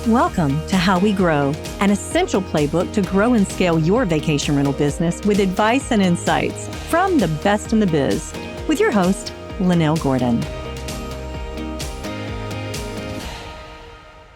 Welcome to How We Grow, an essential playbook to grow and scale your vacation rental business with advice and insights from the best in the biz, with your host, Lynell Gordon.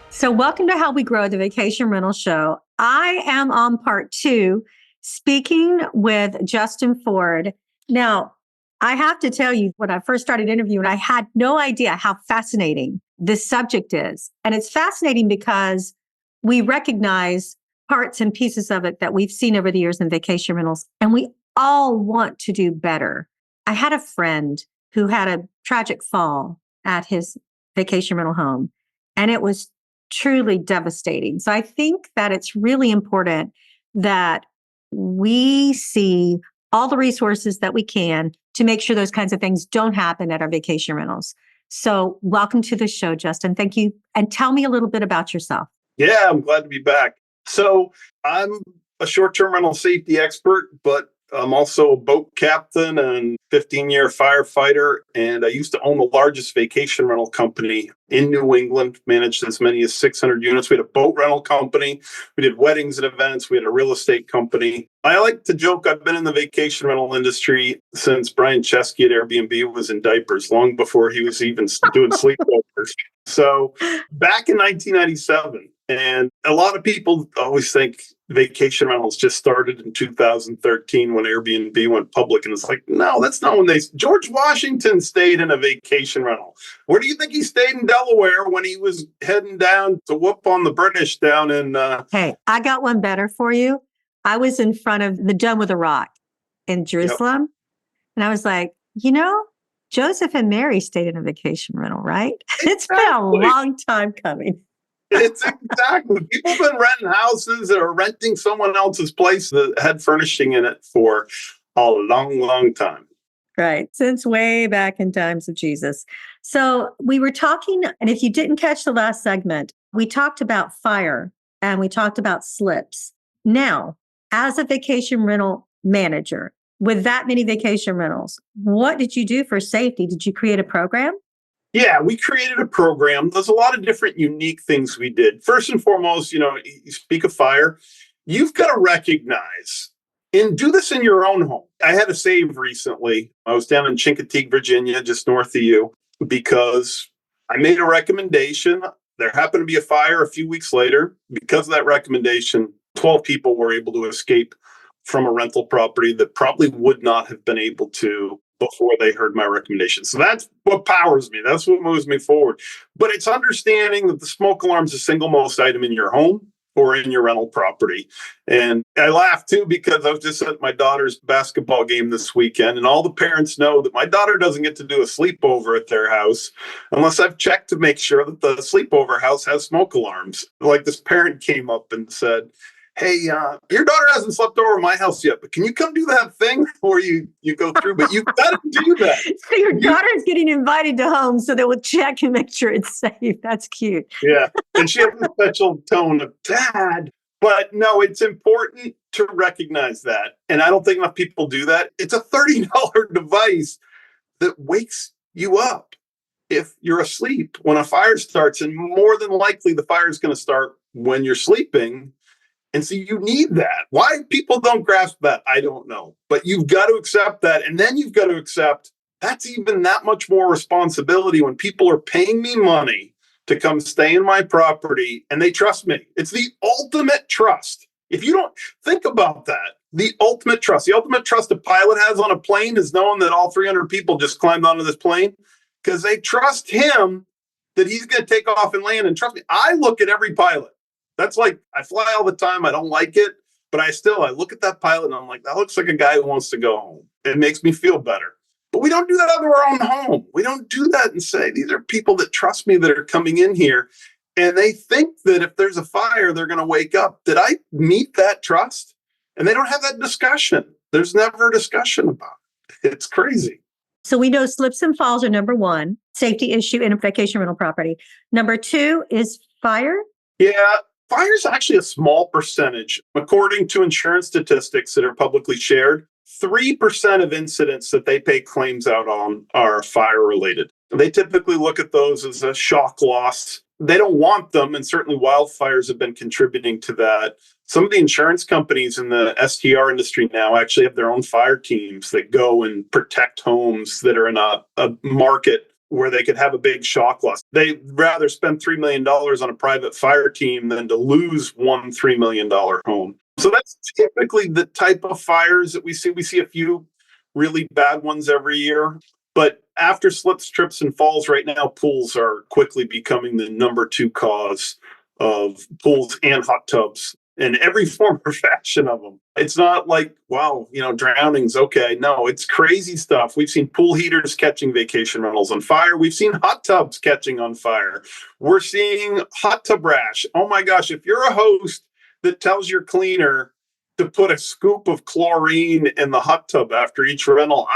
So welcome to How We Grow, the Vacation Rental Show. I am on part 2, speaking with Justin Ford. Now, I have to tell you, when I first started interviewing, I had no idea how fascinating this subject is. And it's fascinating because we recognize parts and pieces of it that we've seen over the years in vacation rentals, and we all want to do better. I had a friend who had a tragic fall at his vacation rental home, and it was truly devastating. So I think that it's really important that we see all the resources that we can to make sure those kinds of things don't happen at our vacation rentals. So welcome to the show, Justin. Thank you. And tell me a little bit about yourself. Yeah, I'm glad to be back. So I'm a short-term rental safety expert, but I'm also a boat captain and 15-year firefighter. And I used to own the largest vacation rental company in New England, managed as many as 600 units. We had a boat rental company. We did weddings and events. We had a real estate company. I like to joke I've been in the vacation rental industry since Brian Chesky at Airbnb was in diapers, long before he was even doing sleepovers. So back in 1997, and a lot of people always think vacation rentals just started in 2013 when Airbnb went public. And it's like, no, that's not when George Washington stayed in a vacation rental. Where do you think he stayed in Delaware when he was heading down to whoop on the British down in... Hey, I got one better for you. I was in front of the Dome of the Rock in Jerusalem. Yep. And I was like, Joseph and Mary stayed in a vacation rental, right? Exactly. It's been a long time coming. It's exactly. People have been renting houses or renting someone else's place that had furnishing in it for a long, long time. Right. Since way back in times of Jesus. So we were talking, and if you didn't catch the last segment, we talked about fire and we talked about slips. Now, as a vacation rental manager with that many vacation rentals, what did you do for safety? Did you create a program? Yeah, we created a program. There's a lot of different unique things we did. First and foremost, you speak of fire, you've got to recognize and do this in your own home. I had a save recently. I was down in Chincoteague, Virginia, just north of you, because I made a recommendation. There happened to be a fire a few weeks later. Because of that recommendation, 12 people were able to escape from a rental property that probably would not have been able to before they heard my recommendation. So that's what powers me. That's what moves me forward. But it's understanding that the smoke alarm is the single most item in your home or in your rental property. And I laugh too, because I was just at my daughter's basketball game this weekend, and all the parents know that my daughter doesn't get to do a sleepover at their house unless I've checked to make sure that the sleepover house has smoke alarms. Like, this parent came up and said, hey, your daughter hasn't slept over at my house yet, but can you come do that thing before you go through? But you've got to do that. So your daughter's getting invited to home so they will check and make sure it's safe. That's cute. Yeah. And she has a special tone of dad. But no, it's important to recognize that. And I don't think enough people do that. It's a $30 device that wakes you up if you're asleep when a fire starts. And more than likely, the fire is going to start when you're sleeping. And so you need that. Why people don't grasp that, I don't know. But you've got to accept that. And then you've got to accept that's even that much more responsibility when people are paying me money to come stay in my property and they trust me. It's the ultimate trust. If you don't think about that, the ultimate trust a pilot has on a plane is knowing that all 300 people just climbed onto this plane because they trust him that he's going to take off and land. And trust me, I look at every pilot. That's like, I fly all the time. I don't like it, but I look at that pilot and I'm like, that looks like a guy who wants to go home. It makes me feel better. But we don't do that out of our own home. We don't do that and say, these are people that trust me that are coming in here. And they think that if there's a fire, they're going to wake up. Did I meet that trust? And they don't have that discussion. There's never a discussion about it. It's crazy. So we know slips and falls are number one, safety issue in a vacation rental property. Number two is fire. Yeah. Fire is actually a small percentage. According to insurance statistics that are publicly shared, 3% of incidents that they pay claims out on are fire related. They typically look at those as a shock loss they don't want them. And certainly wildfires have been contributing to that. Some of the insurance companies in the STR industry now actually have their own fire teams that go and protect homes that are in a market where they could have a big shock loss. They'd rather spend $3 million on a private fire team than to lose one $3 million home. So that's typically the type of fires that we see. We see a few really bad ones every year. But after slips, trips, and falls, right now, pools are quickly becoming the number 2 cause of pools and hot tubs in every form or fashion of them. It's not like, wow, drowning's okay. No, it's crazy stuff. We've seen pool heaters catching vacation rentals on fire. We've seen hot tubs catching on fire. We're seeing hot tub rash. Oh my gosh, if you're a host that tells your cleaner to put a scoop of chlorine in the hot tub after each rental,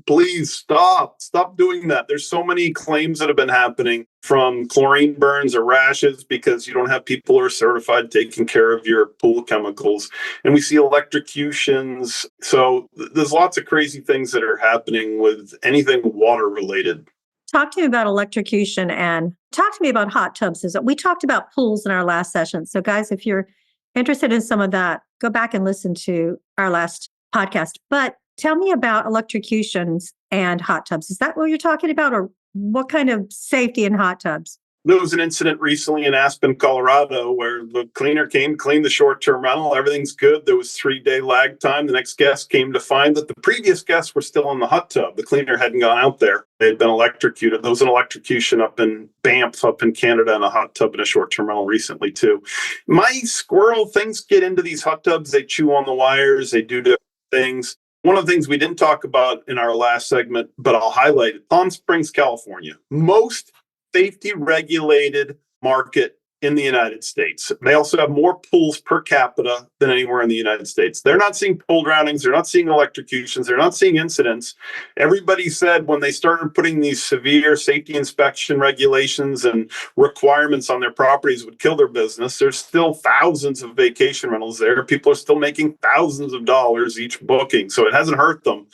please stop doing that. There's so many claims that have been happening from chlorine burns or rashes because you don't have people who are certified taking care of your pool chemicals. And we see electrocutions. So there's lots of crazy things that are happening with anything water related. Talk to me about electrocution and talk to me about hot tubs. We talked about pools in our last session. So guys, if you're interested in some of that, go back and listen to our last podcast. But tell me about electrocutions and hot tubs. Is that what you're talking about, or what kind of safety in hot tubs? There was an incident recently in Aspen, Colorado, where the cleaner came, cleaned the short-term rental. Everything's good. There was 3-day lag time. The next guest came to find that the previous guests were still in the hot tub. The cleaner hadn't gone out there. They had been electrocuted. There was an electrocution up in Banff, up in Canada, in a hot tub in a short-term rental recently, too. My squirrel, things get into these hot tubs. They chew on the wires. They do different things. One of the things we didn't talk about in our last segment, but I'll highlight it, Palm Springs, California. Most safety regulated market in the United States. They also have more pools per capita than anywhere in the United States. They're not seeing pool drownings. They're not seeing electrocutions. They're not seeing incidents. Everybody said when they started putting these severe safety inspection regulations and requirements on their properties would kill their business. There's still thousands of vacation rentals there. People are still making thousands of dollars each booking. So it hasn't hurt them.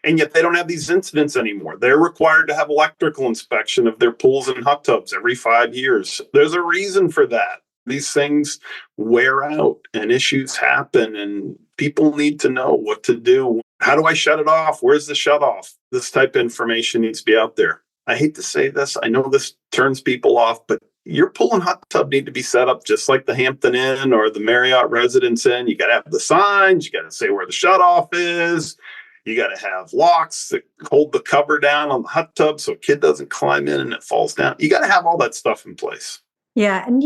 And yet they don't have these incidents anymore. They're required to have electrical inspection of their pools and hot tubs every 5 years. There's a reason for that. These things wear out and issues happen, and people need to know what to do. How do I shut it off? Where's the shut off? This type of information needs to be out there. I hate to say this. I know this turns people off, but your pool and hot tub need to be set up just like the Hampton Inn or the Marriott Residence Inn. You got to have the signs. You got to say where the shut off is. You got to have locks that hold the cover down on the hot tub so a kid doesn't climb in and it falls down. You got to have all that stuff in place. Yeah. And,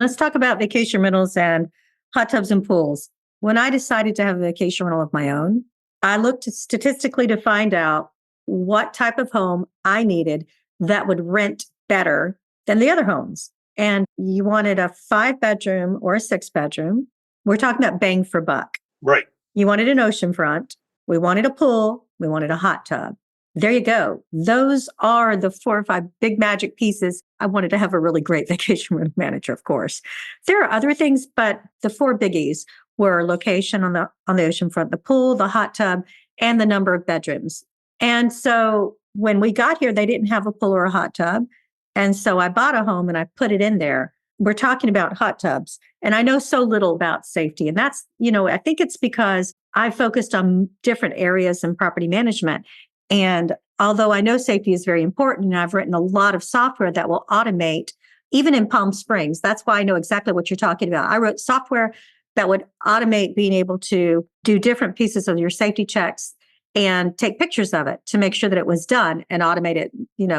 let's talk about vacation rentals and hot tubs and pools. When I decided to have a vacation rental of my own, I looked statistically to find out what type of home I needed that would rent better than the other homes. And you wanted a 5-bedroom or a 6-bedroom. We're talking about bang for buck. Right. You wanted an oceanfront. We wanted a pool. We wanted a hot tub. There you go. Those are the 4 or 5 big magic pieces. I wanted to have a really great vacation rental manager, of course. There are other things, but the 4 biggies were location on the oceanfront, the pool, the hot tub, and the number of bedrooms. And so when we got here, they didn't have a pool or a hot tub. And so I bought a home and I put it in there. We're talking about hot tubs. And I know so little about safety. And that's, I think it's because I focused on different areas in property management. And although I know safety is very important, and I've written a lot of software that will automate, even in Palm Springs, that's why I know exactly what you're talking about. I wrote software that would automate being able to do different pieces of your safety checks and take pictures of it to make sure that it was done and automate it,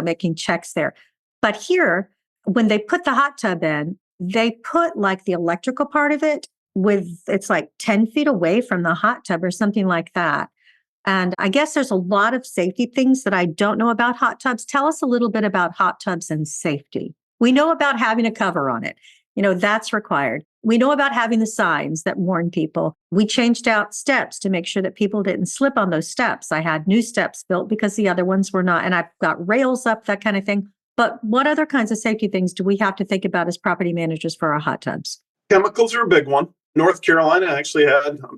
making checks there. But here, when they put the hot tub in, they put like the electrical part of it it's like 10 feet away from the hot tub or something like that. And I guess there's a lot of safety things that I don't know about hot tubs. Tell us a little bit about hot tubs and safety. We know about having a cover on it. That's required. We know about having the signs that warn people. We changed out steps to make sure that people didn't slip on those steps. I had new steps built because the other ones were not. And I've got rails up, that kind of thing. But what other kinds of safety things do we have to think about as property managers for our hot tubs? Chemicals are a big one. North Carolina actually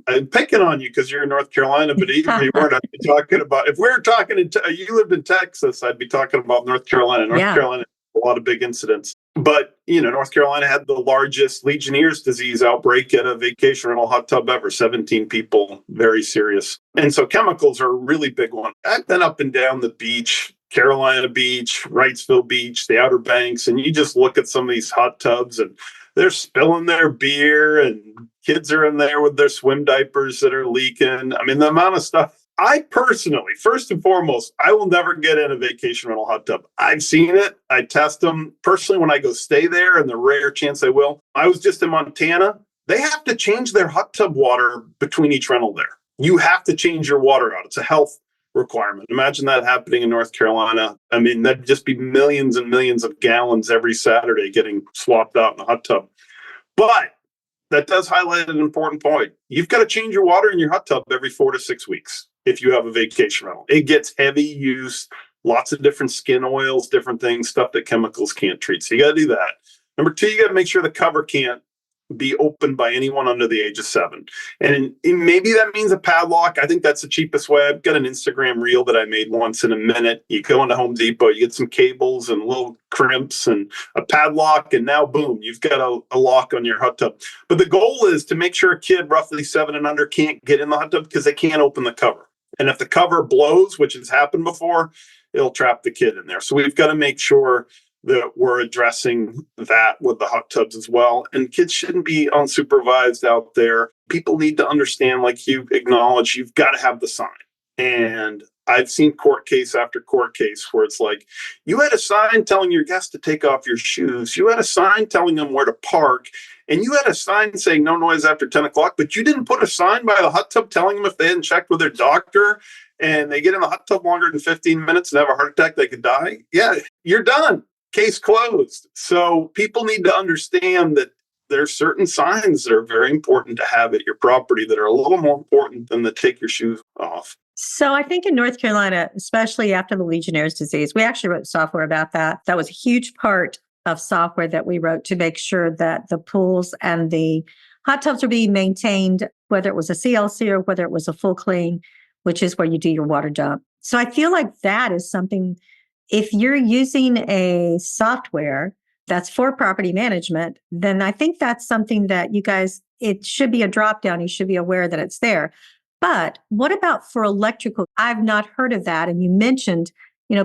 I'm picking on you because you're in North Carolina, but even if you weren't, I'd be talking about, if we were talking, you lived in Texas, I'd be talking about North Carolina. North Carolina, a lot of big incidents. But, North Carolina had the largest Legionnaire's disease outbreak at a vacation rental hot tub ever, 17 people, very serious. And so chemicals are a really big one. I've been up and down the beach, Carolina Beach, Wrightsville Beach, the Outer Banks, and you just look at some of these hot tubs and they're spilling their beer and kids are in there with their swim diapers that are leaking. I mean, the amount of stuff. I personally, first and foremost, I will never get in a vacation rental hot tub. I've seen it. I test them personally when I go stay there, and the rare chance I will. I was just in Montana. They have to change their hot tub water between each rental there. You have to change your water out. It's a health requirement. Imagine that happening in North Carolina. I mean, that'd just be millions and millions of gallons every Saturday getting swapped out in the hot tub. But that does highlight an important point. You've got to change your water in your hot tub every 4 to 6 weeks if you have a vacation rental. It gets heavy use, lots of different skin oils, different things, stuff that chemicals can't treat. So you got to do that. Number two, you got to make sure the cover can't be opened by anyone under the age of 7. And maybe that means a padlock. I think that's the cheapest way. I've got an Instagram reel that I made once in a minute. You go into Home Depot, you get some cables and little crimps and a padlock, and now boom, you've got a lock on your hot tub. But the goal is to make sure a kid roughly 7 and under can't get in the hot tub because they can't open the cover. And if the cover blows, which has happened before, it'll trap the kid in there. So we've got to make sure that we're addressing that with the hot tubs as well. And kids shouldn't be unsupervised out there. People need to understand, like you acknowledge, you've got to have the sign. And I've seen court case after court case where it's like, you had a sign telling your guests to take off your shoes. You had a sign telling them where to park. And you had a sign saying no noise after 10 o'clock, but you didn't put a sign by the hot tub telling them if they hadn't checked with their doctor and they get in the hot tub longer than 15 minutes and have a heart attack, they could die. Yeah, you're done. Case closed. So people need to understand that there's certain signs that are very important to have at your property that are a little more important than the take your shoes off. So I think in North Carolina, especially after the Legionnaire's disease, we actually wrote software about that. That was a huge part of software that we wrote to make sure that the pools and the hot tubs were being maintained, whether it was a CLC or whether it was a full clean, which is where you do your water dump. So I feel like that is something. If you're using a software that's for property management, then I think that's something that you guys, it should be a drop down. You should be aware that it's there. But what about for electrical? I've not heard of that. And you mentioned,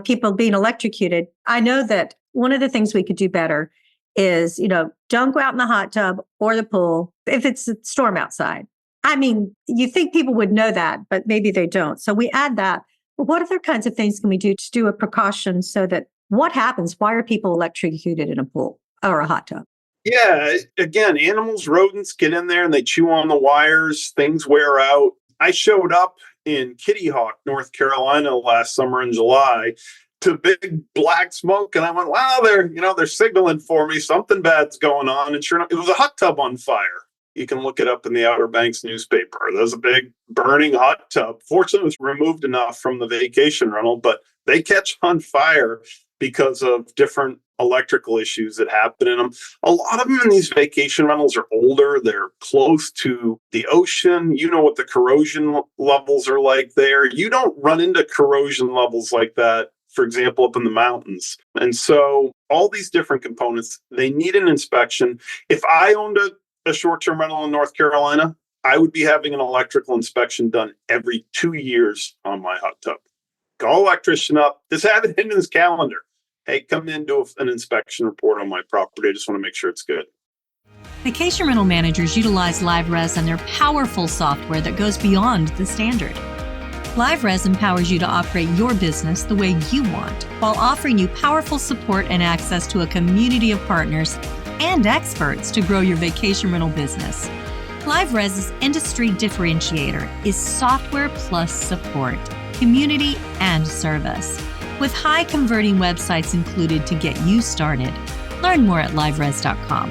people being electrocuted. I know that one of the things we could do better is, don't go out in the hot tub or the pool if it's a storm outside. I mean, you think people would know that, but maybe they don't. So we add that. What other kinds of things can we do to do a precaution so that what happens? Why are people electrocuted in a pool or a hot tub? Yeah, again, animals, rodents get in there and they chew on the wires, things wear out. I showed up in Kitty Hawk, North Carolina last summer in July to big black smoke. And I went, wow, they're signaling for me. Something bad's going on. And sure enough, it was a hot tub on fire. You can look it up in the Outer Banks newspaper. There's a big burning hot tub. Fortunately, it was removed enough from the vacation rental, but they catch on fire because of different electrical issues that happen in them. A lot of them in these vacation rentals are older. They're close to the ocean. You know what the corrosion levels are like there. You don't run into corrosion levels like that, for example, up in the mountains. And so all these different components, they need an inspection. If I owned a short-term rental in North Carolina, I would be having an electrical inspection done every 2 years on my hot tub. Call electrician up. Just have it in his calendar. Hey, come in, do an inspection report on my property. I just want to make sure it's good. Vacation rental managers utilize LiveRes and their powerful software that goes beyond the standard. LiveRes empowers you to operate your business the way you want, while offering you powerful support and access to a community of partners and experts to grow your vacation rental business. LiveRes's industry differentiator is software plus support, community, and service, with high converting websites included to get you started. Learn more at liveres.com.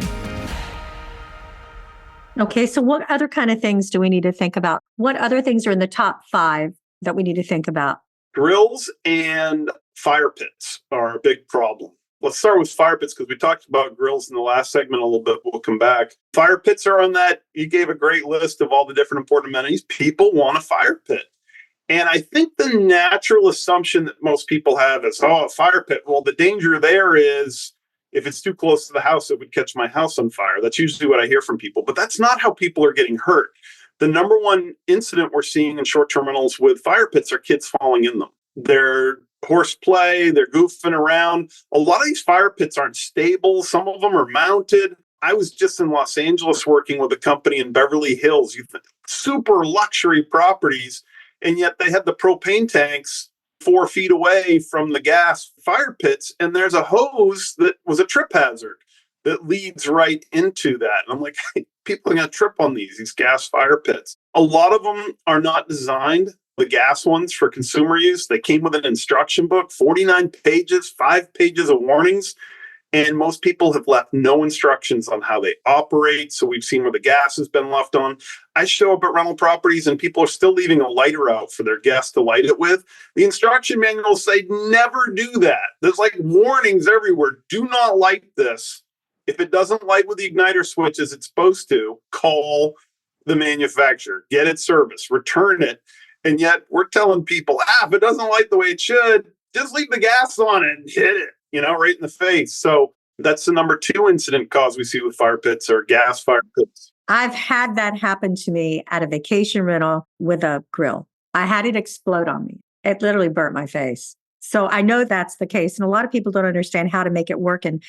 Okay, so what other kind of things do we need to think about? What other things are in the top 5 that we need to think about? Grills and fire pits are a big problem. Let's start with fire pits because we talked about grills in the last segment a little bit. We'll come back. Fire pits are on that. You gave a great list of all the different important amenities. People want a fire pit. And I think the natural assumption that most people have is, a fire pit. Well, the danger there is if it's too close to the house, it would catch my house on fire. That's usually what I hear from people, but that's not how people are getting hurt. The number one incident we're seeing in short-term rentals with fire pits are kids falling in them. They're horseplay, they're goofing around. A lot of these fire pits aren't stable. Some of them are mounted. I was just in Los Angeles working with a company in Beverly Hills, super luxury properties, and yet they had the propane tanks 4 feet away from the gas fire pits, and there's a hose that was a trip hazard that leads right into that. And I'm like, hey, people are going to trip on these gas fire pits. A lot of them are not designed, the gas ones, for consumer use. They came with an instruction book, 49 pages, 5 pages of warnings. And most people have left no instructions on how they operate. So we've seen where the gas has been left on. I show up at rental properties and people are still leaving a lighter out for their guests to light it with. The instruction manuals say never do that. There's like warnings everywhere. Do not light this. If it doesn't light with the igniter switch as it's supposed to, call the manufacturer, get it serviced, return it. And yet we're telling people, if it doesn't light the way it should, just leave the gas on it and hit it, right in the face. So that's the number 2 incident cause we see with fire pits, or gas fire pits. I've had that happen to me at a vacation rental with a grill. I had it explode on me. It literally burnt my face. So I know that's the case. And a lot of people don't understand how to make it work. And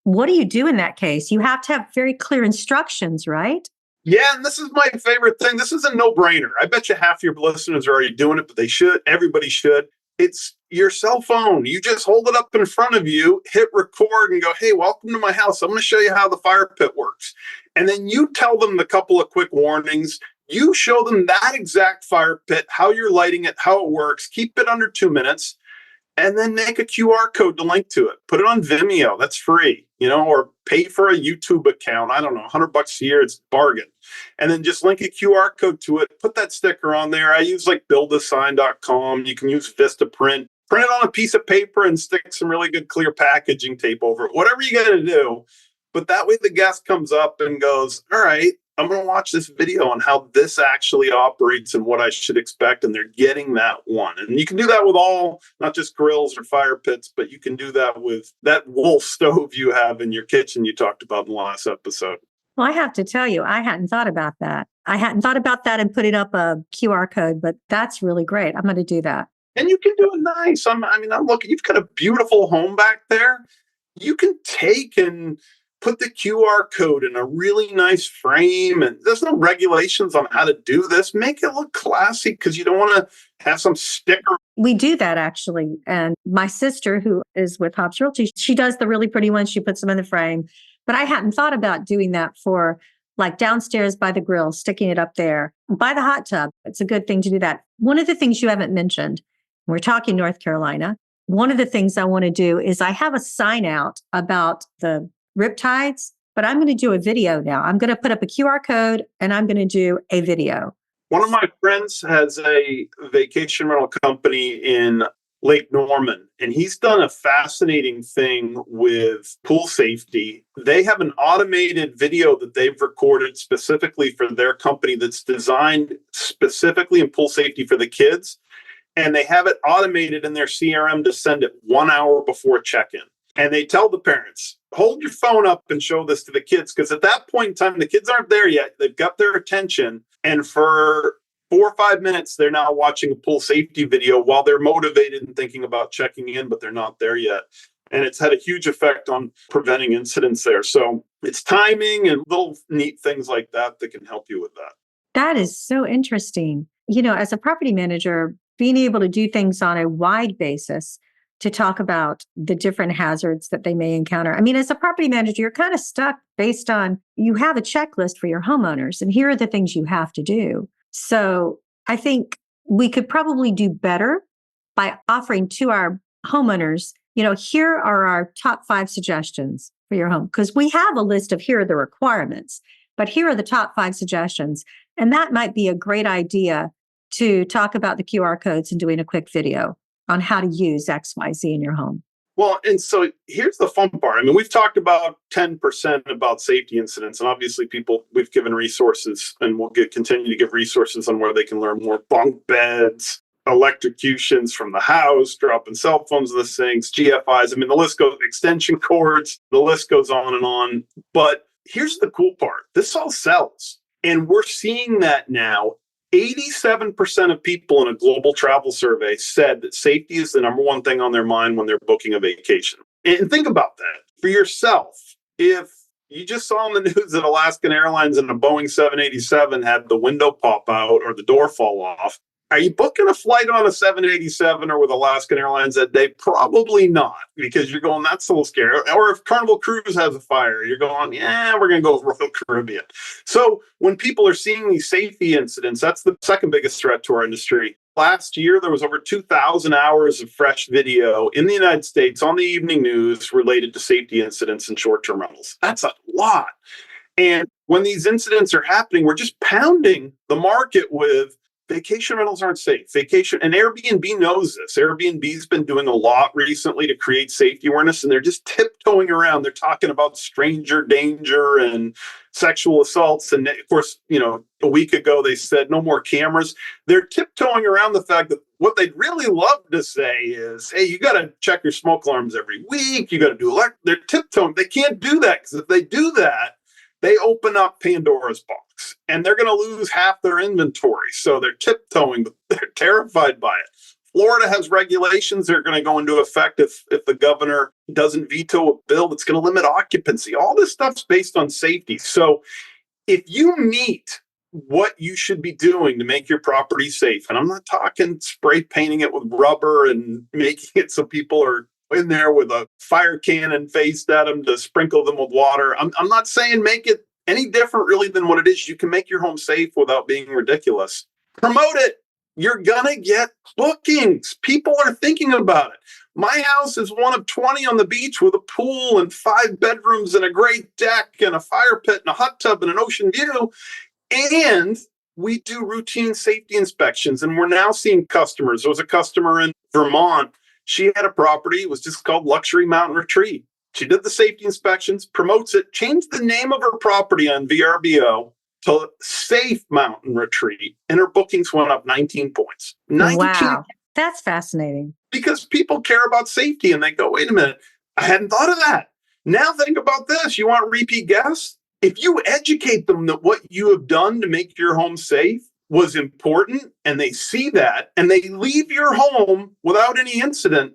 what do you do in that case? You have to have very clear instructions, right? Yeah, and this is my favorite thing. This is a no-brainer. I bet you half your listeners are already doing it, but they should. Everybody should. It's your cell phone. You just hold it up in front of you, hit record, and go, hey, welcome to my house. I'm going to show you how the fire pit works. And then you tell them the couple of quick warnings. You show them that exact fire pit, how you're lighting it, how it works. Keep it under 2 minutes. And then make a QR code to link to it. Put it on Vimeo. That's free, or pay for a YouTube account. I don't know, $100 a year. It's a bargain. And then just link a QR code to it. Put that sticker on there. I use like buildasign.com. You can use Vistaprint. Print it on a piece of paper and stick some really good clear packaging tape over it. Whatever you got to do. But that way the guest comes up and goes, all right, I'm going to watch this video on how this actually operates and what I should expect. And they're getting that one. And you can do that with all, not just grills or fire pits, but you can do that with that Wolf stove you have in your kitchen you talked about in the last episode. Well, I have to tell you, I hadn't thought about that. I hadn't thought about that and putting up a QR code, but that's really great. I'm going to do that. And you can do it nice. I'm looking, you've got a beautiful home back there. You can take and put the QR code in a really nice frame, and there's no regulations on how to do this. Make it look classy, because you don't want to have some sticker. We do that actually. And my sister, who is with Hobbs Realty, she does the really pretty ones. She puts them in the frame. But I hadn't thought about doing that for like downstairs by the grill, sticking it up there by the hot tub. It's a good thing to do that. One of the things you haven't mentioned, we're talking North Carolina. One of the things I want to do is I have a sign out about the riptides, but I'm going to do a video now. I'm going to put up a QR code and I'm going to do a video. One of my friends has a vacation rental company in Lake Norman, and he's done a fascinating thing with pool safety. They have an automated video that they've recorded specifically for their company that's designed specifically in pool safety for the kids. And they have it automated in their CRM to send it 1 hour before check-in. And they tell the parents, hold your phone up and show this to the kids, because at that point in time, the kids aren't there yet. They've got their attention. And for 4 or 5 minutes, they're now watching a pool safety video while they're motivated and thinking about checking in, but they're not there yet. And it's had a huge effect on preventing incidents there. So it's timing and little neat things like that that can help you with that. That is so interesting. As a property manager, being able to do things on a wide basis to talk about the different hazards that they may encounter. I mean, as a property manager, you're kind of stuck based on, you have a checklist for your homeowners, and here are the things you have to do. So I think we could probably do better by offering to our homeowners, here are our top 5 suggestions for your home, because we have a list of here are the requirements, but here are the top 5 suggestions. And that might be a great idea to talk about the QR codes and doing a quick video on how to use XYZ in your home. Well, and so here's the fun part. I mean, we've talked about 10% about safety incidents, and obviously we've given resources, and we'll continue to give resources on where they can learn more. Bunk beds, electrocutions from the house, dropping cell phones in the sinks, GFIs. I mean, the list goes, extension cords, the list goes on and on. But here's the cool part. This all sells. And we're seeing that now. 87% of people in a global travel survey said that safety is the number one thing on their mind when they're booking a vacation. And think about that for yourself. If you just saw on the news that Alaskan Airlines and a Boeing 787 had the window pop out or the door fall off, are you booking a flight on a 787 or with Alaskan Airlines that day? Probably not, because you're going, that's a little scary. Or if Carnival Cruise has a fire, you're going, yeah, we're going to go with Royal Caribbean. So when people are seeing these safety incidents, that's the second biggest threat to our industry. Last year, there was over 2,000 hours of fresh video in the United States on the evening news related to safety incidents and short-term rentals. That's a lot. And when these incidents are happening, we're just pounding the market with vacation rentals aren't safe. Vacation, and Airbnb knows this. Airbnb's been doing a lot recently to create safety awareness, and they're just tiptoeing around. They're talking about stranger danger and sexual assaults. And of course, a week ago they said no more cameras. They're tiptoeing around the fact that what they'd really love to say is, hey, you got to check your smoke alarms every week. You got to do they're tiptoeing. They can't do that, because if they do that, they open up Pandora's box and they're going to lose half their inventory. So they're tiptoeing, but they're terrified by it. Florida has regulations that are going to go into effect if the governor doesn't veto a bill that's going to limit occupancy. All this stuff's based on safety. So if you meet what you should be doing to make your property safe, and I'm not talking spray painting it with rubber and making it so people are in there with a fire cannon faced at them to sprinkle them with water. I'm not saying make it any different really than what it is. You can make your home safe without being ridiculous. Promote it. You're going to get bookings. People are thinking about it. My house is one of 20 on the beach with a pool and 5 bedrooms and a great deck and a fire pit and a hot tub and an ocean view. And we do routine safety inspections. And we're now seeing customers. There was a customer in Vermont. She had a property. It was just called Luxury Mountain Retreat. She did the safety inspections, promotes it, changed the name of her property on VRBO to Safe Mountain Retreat, and her bookings went up 19 points. 19 Wow, that's fascinating. Because people care about safety, and they go, wait a minute, I hadn't thought of that. Now think about this. You want repeat guests? If you educate them that what you have done to make your home safe was important, and they see that, and they leave your home without any incident,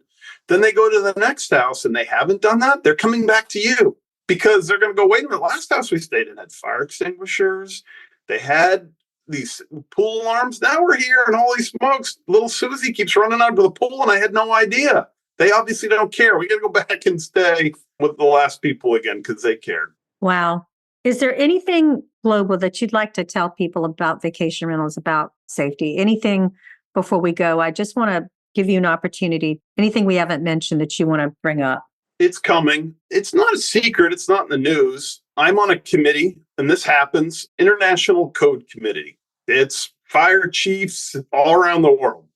then they go to the next house and they haven't done that, they're coming back to you because they're going to go, wait a minute, last house we stayed in had fire extinguishers. They had these pool alarms. Now we're here and holy smokes, little Susie keeps running out of the pool and I had no idea. They obviously don't care. We got to go back and stay with the last people again because they cared. Wow. Is there anything global that you'd like to tell people about vacation rentals, about safety? Anything before we go? I just want to give you an opportunity. Anything we haven't mentioned that you want to bring up? It's coming. It's not a secret. It's not in the news. I'm on a committee, and this happens, International Code Committee. It's fire chiefs all around the world.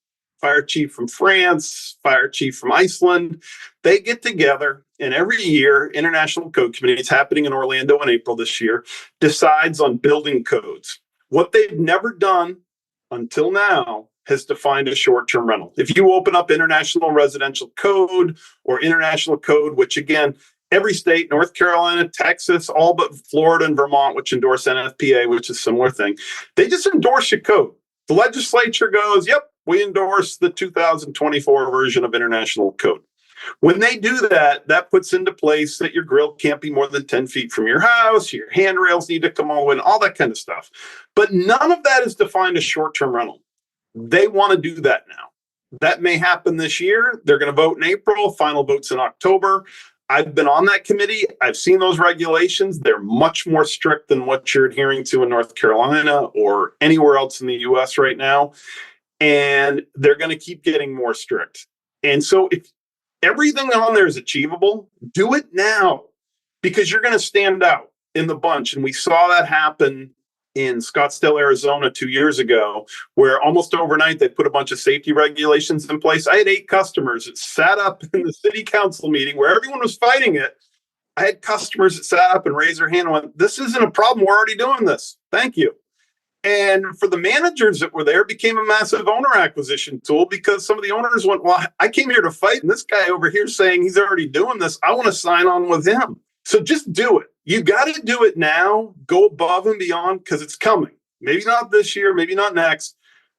Fire chief from France, fire chief from Iceland. They get together, and every year, International Code Committee, it's happening in Orlando in April this year, decides on building codes. What they've never done until now has defined a short-term rental. If you open up International Residential Code or International Code, which again, every state, North Carolina, Texas, all but Florida and Vermont, which endorse NFPA, which is a similar thing, they just endorse your code. The legislature goes, yep, we endorse the 2024 version of International Code. When they do that, that puts into place that your grill can't be more than 10 feet from your house, your handrails need to come all the way in, all that kind of stuff. But none of that is defined as short-term rental. They want to do that now. That may happen this year. They're going to vote in April. Final vote's in October. I've been on that committee. I've seen those regulations. They're much more strict than what you're adhering to in North Carolina or anywhere else in the U.S. right now. And they're going to keep getting more strict. And so if everything on there is achievable, do it now because you're going to stand out in the bunch. And we saw that happen in Scottsdale, Arizona 2 years ago, where almost overnight they put a bunch of safety regulations in place. I had 8 customers that sat up in the city council meeting where everyone was fighting it. I had customers that sat up and raised their hand and went, this isn't a problem. We're already doing this. Thank you. And for the managers that were there, it became a massive owner acquisition tool because some of the owners went, well, I came here to fight, and this guy over here saying he's already doing this. I want to sign on with him. So just do it. You got to do it now. Go above and beyond because it's coming. Maybe not this year, maybe not next,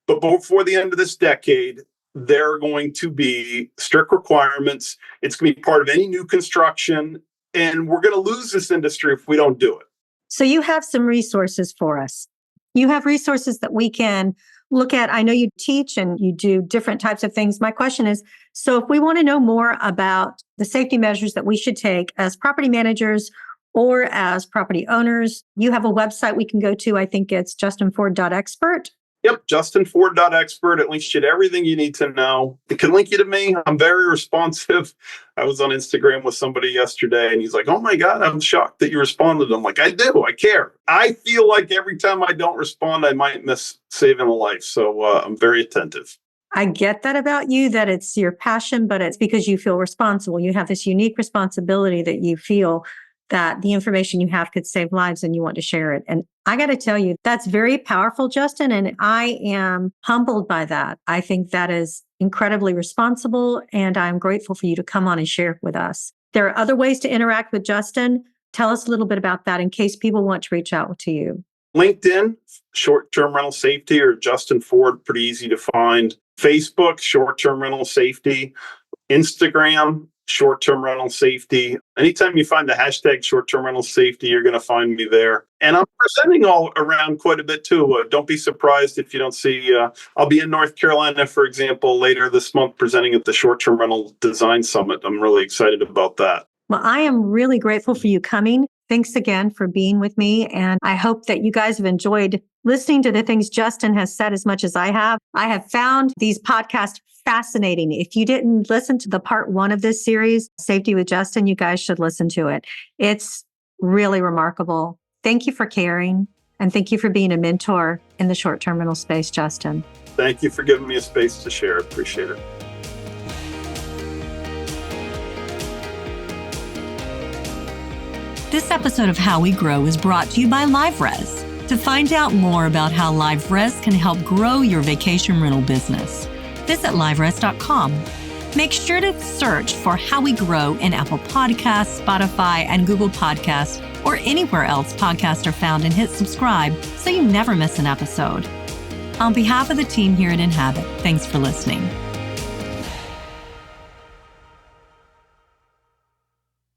but before the end of this decade, there are going to be strict requirements. It's going to be part of any new construction, and we're going to lose this industry if we don't do it. So you have some resources for us. You have resources that we can look at. I know you teach and you do different types of things. My question is, so if we want to know more about the safety measures that we should take as property managers or as property owners, you have a website we can go to. I think it's justinford.expert. Yep, justinford.expert. It links you to everything you need to know. It can link you to me. I'm very responsive. I was on Instagram with somebody yesterday, and he's like, oh my God, I'm shocked that you responded. I'm like, I do. I care. I feel like every time I don't respond, I might miss saving a life. So I'm very attentive. I get that about you, that it's your passion, but it's because you feel responsible. You have this unique responsibility that you feel that the information you have could save lives and you want to share it. And I got to tell you, that's very powerful, Justin. And I am humbled by that. I think that is incredibly responsible. And I'm grateful for you to come on and share it with us. There are other ways to interact with Justin. Tell us a little bit about that in case people want to reach out to you. LinkedIn, short-term rental safety, or Justin Ford, pretty easy to find. Facebook, short-term rental safety. Instagram, short-term rental safety. Anytime you find the hashtag short-term rental safety, you're going to find me there. And I'm presenting all around quite a bit too. Don't be surprised if you don't see, I'll be in North Carolina, for example, later this month presenting at the Short-Term Rental Design Summit. I'm really excited about that. Well, I am really grateful for you coming. Thanks again for being with me. And I hope that you guys have enjoyed listening to the things Justin has said as much as I have. I have found these podcasts fascinating. If you didn't listen to the part 1 of this series, Safety with Justin, you guys should listen to it. It's really remarkable. Thank you for caring. And thank you for being a mentor in the short-term rental space, Justin. Thank you for giving me a space to share. Appreciate it. This episode of How We Grow is brought to you by LiveRes. To find out more about how LiveRes can help grow your vacation rental business, visit liveres.com. Make sure to search for How We Grow in Apple Podcasts, Spotify, and Google Podcasts, or anywhere else podcasts are found, and hit subscribe so you never miss an episode. On behalf of the team here at Inhabit, thanks for listening.